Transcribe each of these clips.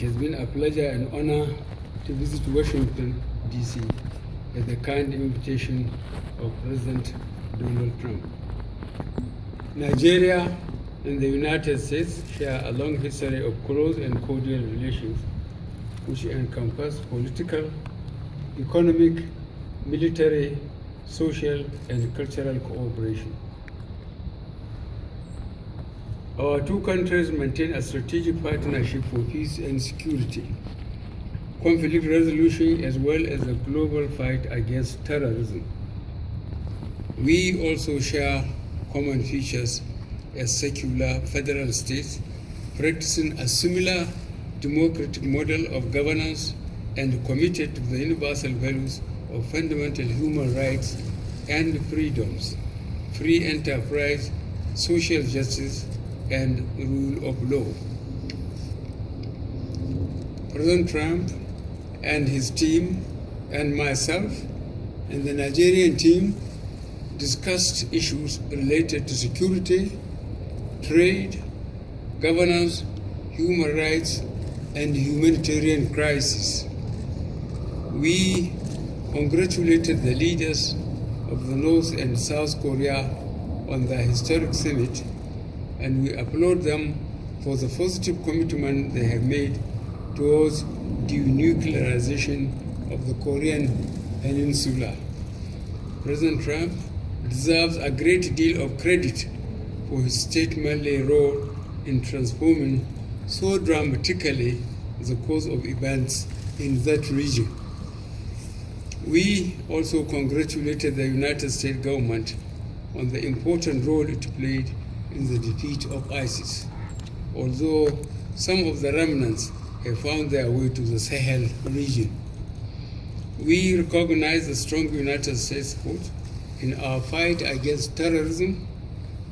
It has been a pleasure and honor to visit Washington, D.C. at the kind invitation of President Donald Trump. Nigeria and the United States share a long history of close and cordial relations, which encompass political, economic, military, social, and cultural cooperation. Our two countries maintain a strategic partnership for peace and security, conflict resolution, as well as the global fight against terrorism. We also share common features as secular federal states, practicing a similar democratic model of governance and committed to the universal values of fundamental human rights and freedoms, free enterprise, social justice, and rule of law. President Trump and his team and myself and the Nigerian team discussed issues related to security, trade, governance, human rights, and humanitarian crisis. We congratulated the leaders of the North and South Korea on their historic summit, and we applaud them for the positive commitment they have made towards denuclearization of the Korean Peninsula. President Trump deserves a great deal of credit for his statesmanly role in transforming so dramatically the course of events in that region. We also congratulated the United States government on the important role it played in the defeat of ISIS, although some of the remnants have found their way to the Sahel region. We recognize the strong United States support in our fight against terrorism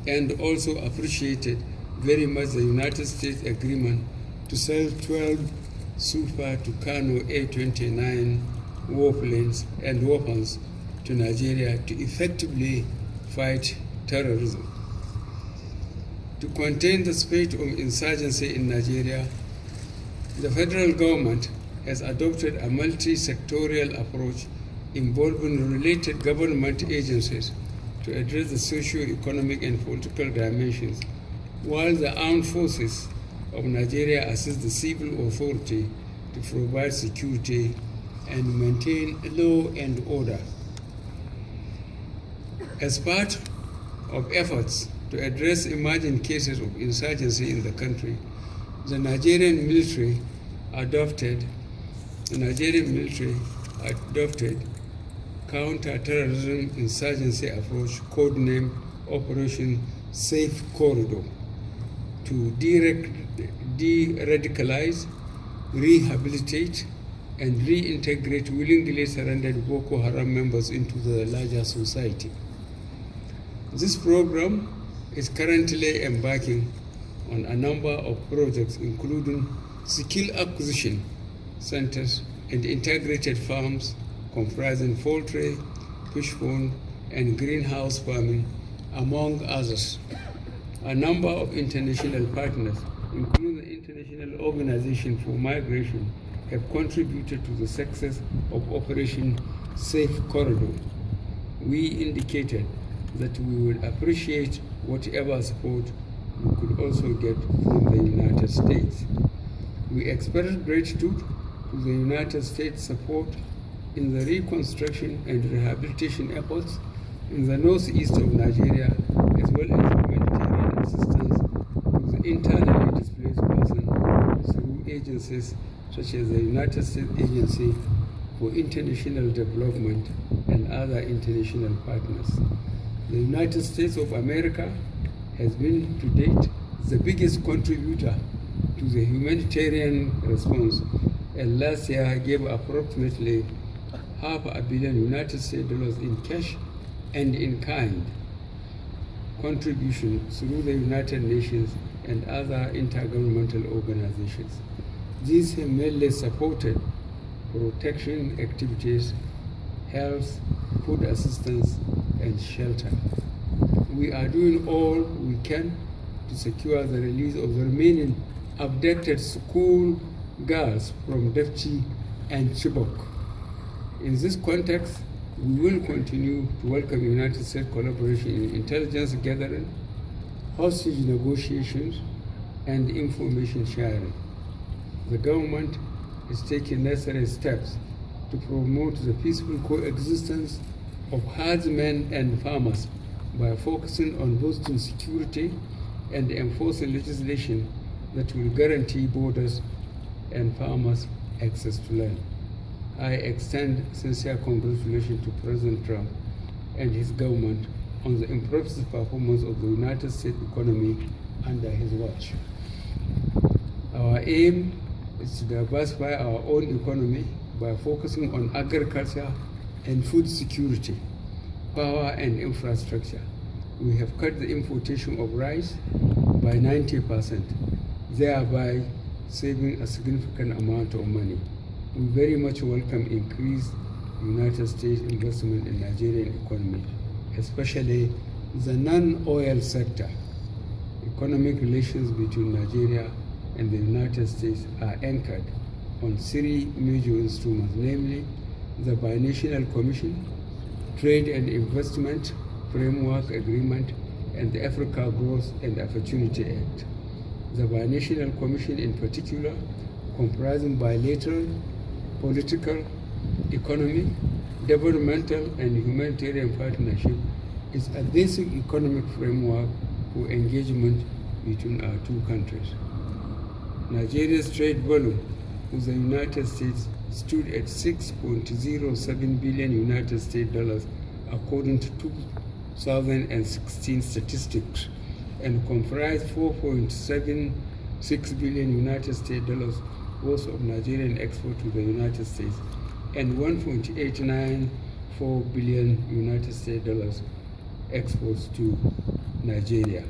and also appreciated very much the United States agreement to sell 12 Super Tucano A-29 warplanes and weapons to Nigeria to effectively fight terrorism. To contain the spate of insurgency in Nigeria, the federal government has adopted a multi-sectorial approach involving related government agencies to address the socio-economic and political dimensions, while the armed forces of Nigeria assist the civil authority to provide security and maintain law and order. As part of efforts to address emerging cases of insurgency in the country, the Nigerian military adopted counter-terrorism insurgency approach codenamed Operation Safe Corridor to de-radicalize, rehabilitate, and reintegrate willingly surrendered Boko Haram members into the larger society. This program is currently embarking on a number of projects, including skill acquisition centers and integrated farms comprising poultry, fish pond, and greenhouse farming, among others. A number of international partners, including the International Organization for Migration, have contributed to the success of Operation Safe Corridor. We indicated that we would appreciate whatever support we could also get from the United States. We express gratitude to the United States support in the reconstruction and rehabilitation efforts in the northeast of Nigeria, as well as humanitarian assistance to the internally displaced persons through agencies such as the United States Agency for International Development and other international partners. The United States of America has been, to date, the biggest contributor to the humanitarian response, and last year gave approximately $500 million United States in cash and in kind contribution through the United Nations and other intergovernmental organizations. These have mainly supported protection activities, health, food assistance, and shelter. We are doing all we can to secure the release of the remaining abducted school girls from Defchi and Chibok. In this context, we will continue to welcome United States collaboration in intelligence gathering, hostage negotiations, and information sharing. The government is taking necessary steps to promote the peaceful coexistence of herdsmen and farmers by focusing on boosting security and enforcing legislation that will guarantee borders and farmers access to land. I extend sincere congratulations to President Trump and his government on the impressive performance of the United States economy under his watch. Our aim is to diversify our own economy by focusing on agriculture and food security, power and infrastructure. We have cut the importation of rice by 90%, thereby saving a significant amount of money. We very much welcome increased United States investment in Nigerian economy, especially the non-oil sector. Economic relations between Nigeria and the United States are anchored on three major instruments, namely the Binational Commission, Trade and Investment Framework Agreement, and the Africa Growth and Opportunity Act. The Binational Commission in particular, comprising bilateral, political, economic, developmental, and humanitarian partnership, is a basic economic framework for engagement between our two countries. Nigeria's trade volume with the United States stood at $6.07 billion United States dollars according to 2016 statistics, and comprised $4.76 billion United States dollars worth of Nigerian export to the United States and $1.894 billion United States dollars exports to Nigeria.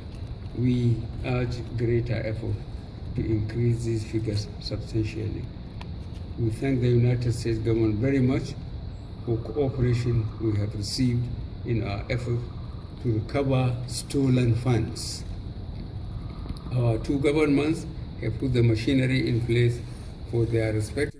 We urge greater effort to increase these figures substantially. We thank the United States government very much for cooperation we have received in our effort to recover stolen funds. Our two governments have put the machinery in place for their respective